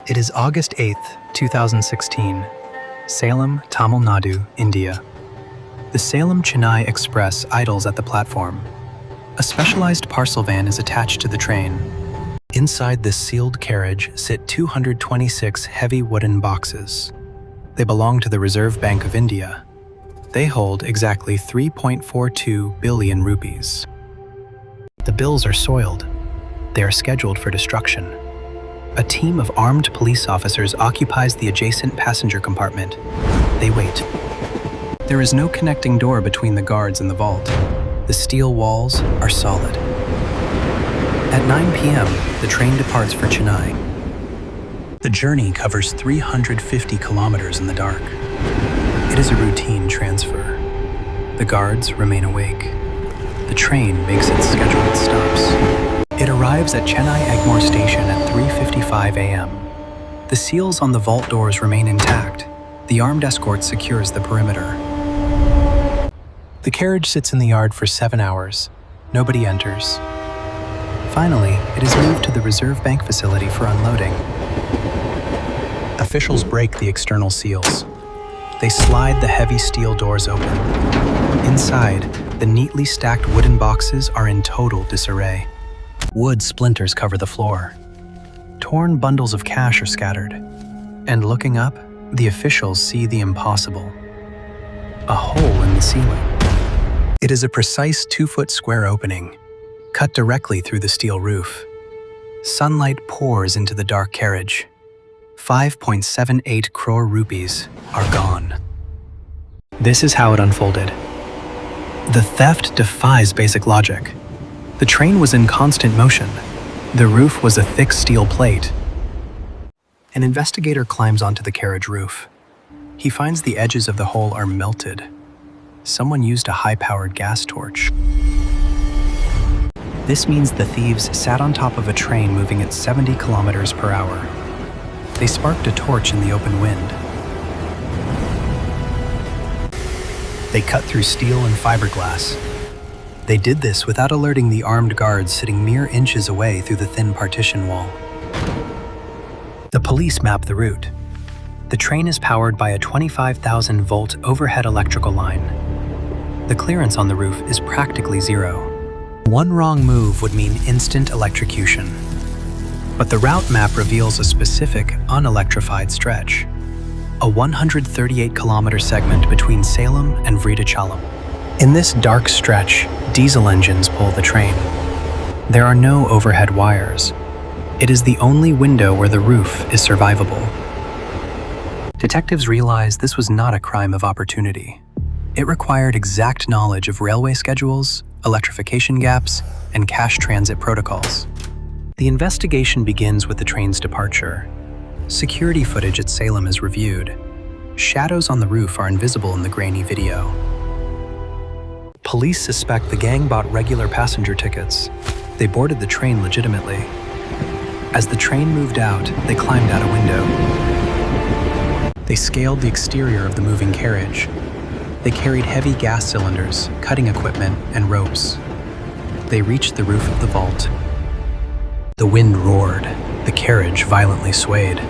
It is August 8th, 2016, Salem, Tamil Nadu, India. The Salem-Chennai Express idles at the platform. A specialized parcel van is attached to the train. Inside this sealed carriage sit 226 heavy wooden boxes. They belong to the Reserve Bank of India. They hold exactly 3.42 billion rupees. The bills are soiled. They are scheduled for destruction. A team of armed police officers occupies the adjacent passenger compartment. They wait. There is no connecting door between the guards and the vault. The steel walls are solid. At 9 p.m., the train departs for Chennai. The journey covers 350 kilometers in the dark. It is a routine transfer. The guards remain awake. The train makes its scheduled stops. It arrives at Chennai Egmore Station at 3:55 a.m. The seals on the vault doors remain intact. The armed escort secures the perimeter. The carriage sits in the yard for 7 hours. Nobody enters. Finally, it is moved to the Reserve Bank facility for unloading. Officials break the external seals. They slide the heavy steel doors open. Inside, the neatly stacked wooden boxes are in total disarray. Wood splinters cover the floor. Torn bundles of cash are scattered. And looking up, the officials see the impossible. A hole in the ceiling. It is a precise 2-foot square opening, cut directly through the steel roof. Sunlight pours into the dark carriage. 5.78 crore rupees are gone. This is how it unfolded. The theft defies basic logic. The train was in constant motion. The roof was a thick steel plate. An investigator climbs onto the carriage roof. He finds the edges of the hole are melted. Someone used a high-powered gas torch. This means the thieves sat on top of a train moving at 70 kilometers per hour. They sparked a torch in the open wind. They cut through steel and fiberglass. They did this without alerting the armed guards sitting mere inches away through the thin partition wall. The police map the route. The train is powered by a 25,000-volt overhead electrical line. The clearance on the roof is practically zero. One wrong move would mean instant electrocution. But the route map reveals a specific, unelectrified stretch. A 138-kilometer segment between Salem and Vridachalam. In this dark stretch, diesel engines pull the train. There are no overhead wires. It is the only window where the roof is survivable. Detectives realized this was not a crime of opportunity. It required exact knowledge of railway schedules, electrification gaps, and cash transit protocols. The investigation begins with the train's departure. Security footage at Salem is reviewed. Shadows on the roof are invisible in the grainy video. Police suspect the gang bought regular passenger tickets. They boarded the train legitimately. As the train moved out, they climbed out a window. They scaled the exterior of the moving carriage. They carried heavy gas cylinders, cutting equipment, and ropes. They reached the roof of the vault. The wind roared. The carriage violently swayed.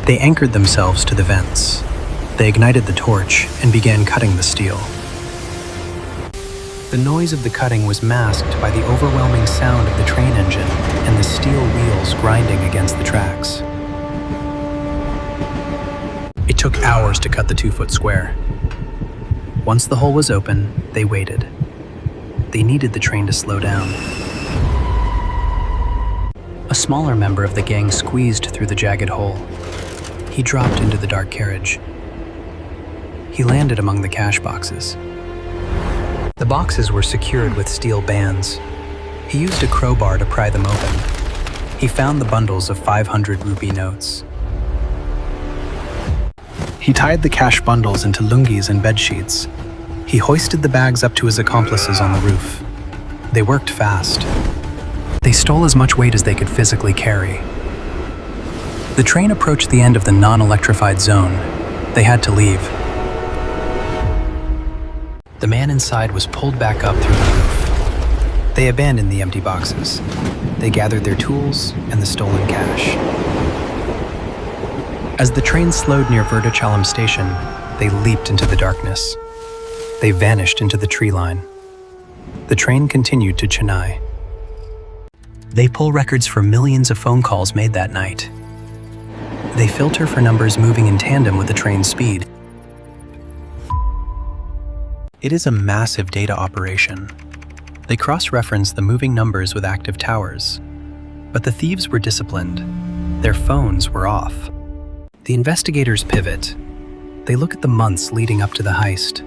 They anchored themselves to the vents. They ignited the torch and began cutting the steel. The noise of the cutting was masked by the overwhelming sound of the train engine and the steel wheels grinding against the tracks. It took hours to cut the 2-foot square. Once the hole was open, they waited. They needed the train to slow down. A smaller member of the gang squeezed through the jagged hole. He dropped into the dark carriage. He landed among the cash boxes. The boxes were secured with steel bands. He used a crowbar to pry them open. He found the bundles of 500 rupee notes. He tied the cash bundles into lungis and bedsheets. He hoisted the bags up to his accomplices on the roof. They worked fast. They stole as much weight as they could physically carry. The train approached the end of the non-electrified zone. They had to leave. The man inside was pulled back up through the roof. They abandoned the empty boxes. They gathered their tools and the stolen cash. As the train slowed near Verdachalam station, they leaped into the darkness. They vanished into the tree line. The train continued to Chennai. They pull records for millions of phone calls made that night. They filter for numbers moving in tandem with the train's speed. It is a massive data operation. They cross-reference the moving numbers with active towers. But the thieves were disciplined. Their phones were off. The investigators pivot. They look at the months leading up to the heist.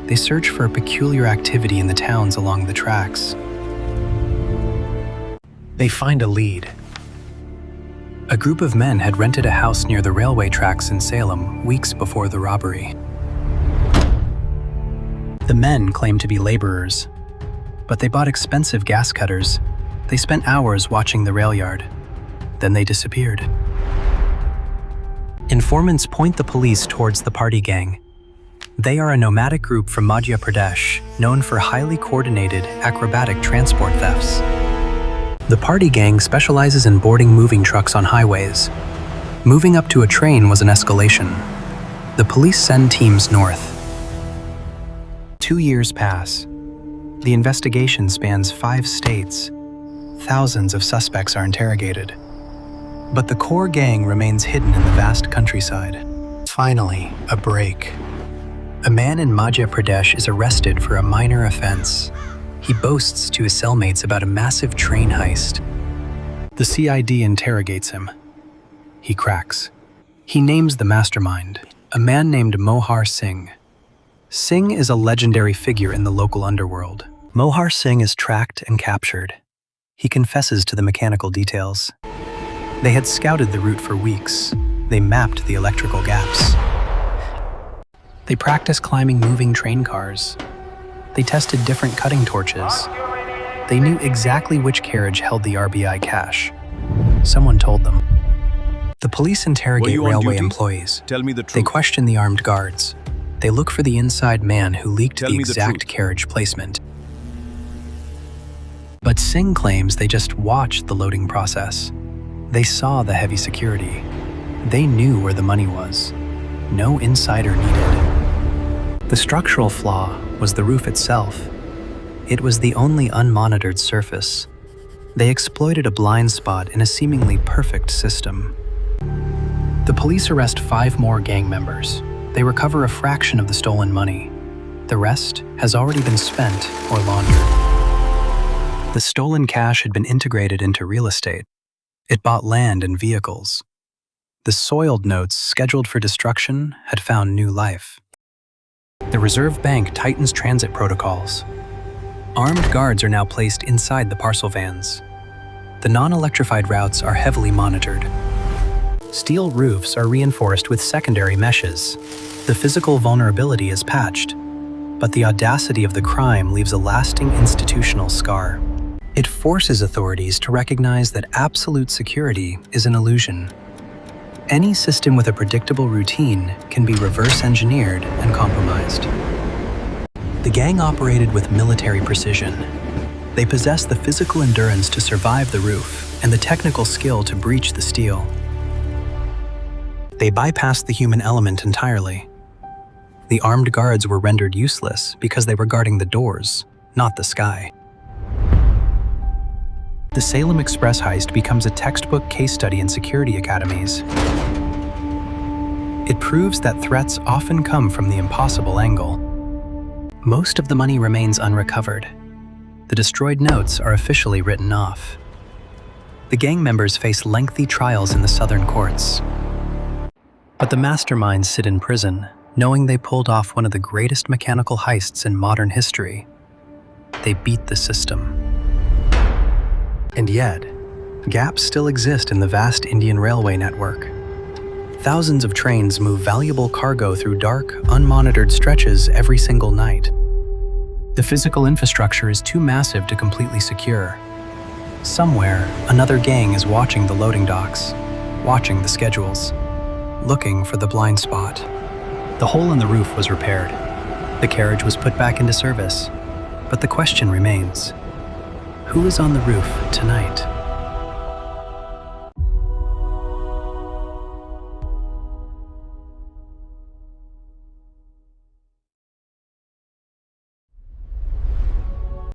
They search for a peculiar activity in the towns along the tracks. They find a lead. A group of men had rented a house near the railway tracks in Salem weeks before the robbery. The men claimed to be laborers, but they bought expensive gas cutters. They spent hours watching the rail yard. Then they disappeared. Informants point the police towards the party gang. They are a nomadic group from Madhya Pradesh, known for highly coordinated, acrobatic transport thefts. The party gang specializes in boarding moving trucks on highways. Moving up to a train was an escalation. The police send teams north. 2 years pass. The investigation spans 5 states. Thousands of suspects are interrogated. But the core gang remains hidden in the vast countryside. Finally, a break. A man in Madhya Pradesh is arrested for a minor offense. He boasts to his cellmates about a massive train heist. The CID interrogates him. He cracks. He names the mastermind, a man named Mohar Singh. Singh is a legendary figure in the local underworld. Mohar Singh is tracked and captured. He confesses to the mechanical details. They had scouted the route for weeks. They mapped the electrical gaps. They practiced climbing moving train cars. They tested different cutting torches. They knew exactly which carriage held the RBI cash. Someone told them. The police interrogate railway employees. Tell me the truth. They question the armed guards. They look for the inside man who leaked the exact carriage placement. But Singh claims they just watched the loading process. They saw the heavy security. They knew where the money was. No insider needed. The structural flaw was the roof itself. It was the only unmonitored surface. They exploited a blind spot in a seemingly perfect system. The police arrest 5 more gang members. They recover a fraction of the stolen money. The rest has already been spent or laundered. The stolen cash had been integrated into real estate. It bought land and vehicles. The soiled notes scheduled for destruction had found new life. The Reserve Bank tightens transit protocols. Armed guards are now placed inside the parcel vans. The non-electrified routes are heavily monitored. Steel roofs are reinforced with secondary meshes. The physical vulnerability is patched, but the audacity of the crime leaves a lasting institutional scar. It forces authorities to recognize that absolute security is an illusion. Any system with a predictable routine can be reverse-engineered and compromised. The gang operated with military precision. They possessed the physical endurance to survive the roof and the technical skill to breach the steel. They bypassed the human element entirely. The armed guards were rendered useless because they were guarding the doors, not the sky. The Salem Express heist becomes a textbook case study in security academies. It proves that threats often come from the impossible angle. Most of the money remains unrecovered. The destroyed notes are officially written off. The gang members face lengthy trials in the southern courts. But the masterminds sit in prison, knowing they pulled off one of the greatest mechanical heists in modern history. They beat the system. And yet, gaps still exist in the vast Indian railway network. Thousands of trains move valuable cargo through dark, unmonitored stretches every single night. The physical infrastructure is too massive to completely secure. Somewhere, another gang is watching the loading docks, watching the schedules, looking for the blind spot. The hole in the roof was repaired. The carriage was put back into service. But the question remains, who is on the roof tonight?